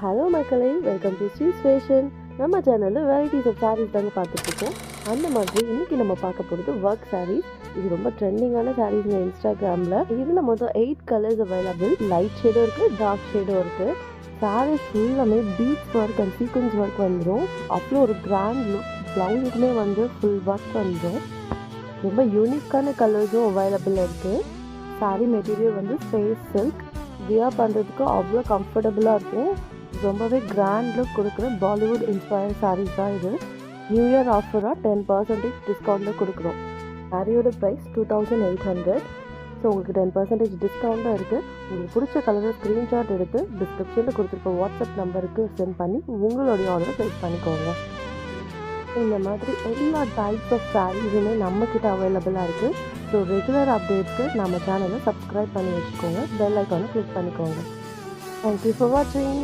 Hello மக்களே, welcome to Sri fashion. நம்ம சேனலில் வெரைட்டிஸ் ஆஃப் சாரீஸ் தாங்க பார்த்துட்ருக்கோம். அந்த மாதிரி இன்றைக்கி நம்ம பார்க்க போகிறது ஒர்க் சாரீஸ். இது ரொம்ப ட்ரெண்டிங்கான சாரீஸுங்க இன்ஸ்டாகிராமில். இதில் மொத்தம் 8 கலர்ஸ் அவைலபிள். லைட் ஷேடும் இருக்குது, டார்க் ஷேடும் இருக்குது. சாரீஸ் ஃபுல்லாமே beads work and sequence work வந்துடும். அவ்வளோ ஒரு கிராண்ட் லுக். ப்ளவுஸுக்குமே வந்து ஃபுல் ஒர்க் வந்துடும். ரொம்ப யூனிக்கான கலர்ஸும் அவைலபிள் இருக்குது. சாரீ மெட்டீரியல் வந்து ஃபேஸ் சில்க். வியர் பண்ணுறதுக்கு அவ்வளோ கம்ஃபர்டபுளாக இருக்கும். ரொம்பவே கிராண்ட் லுக் கொடுக்குற பாலிவுட் இன்ஸ்பயர் சாரீஸ் தான் இது. நியூ இயர் ஆஃபராக 10% டிஸ்கவுண்ட்டில் கொடுக்குறோம். சாரியோட ப்ரைஸ் 2800. ஸோ உங்களுக்கு 10% டிஸ்கவுண்ட்டும் இருக்குது. உங்களுக்கு பிடிச்ச கலரை ஸ்க்ரீன்ஷாட் எடுத்து டிஸ்கிரிப்ஷனில் கொடுத்துருக்க வாட்ஸ்அப் நம்பருக்கு சென்ட் பண்ணி உங்களுடைய ஆர்டரை ப்ளேஸ் பண்ணிக்கோங்க. இந்த மாதிரி எல்லா டைப்ஸ் ஆஃப் சாரீஸுமே நம்மக்கிட்ட அவைலபிளாக இருக்குது. ஸோ ரெகுலர் அப்டேட்ஸ்க்கு நம்ம சேனலை சப்ஸ்கிரைப் பண்ணி வச்சுக்கோங்க. பெல் ஐக்கானை கிளிக் பண்ணிக்கோங்க. தேங்க்யூ ஃபார் வாட்சிங்.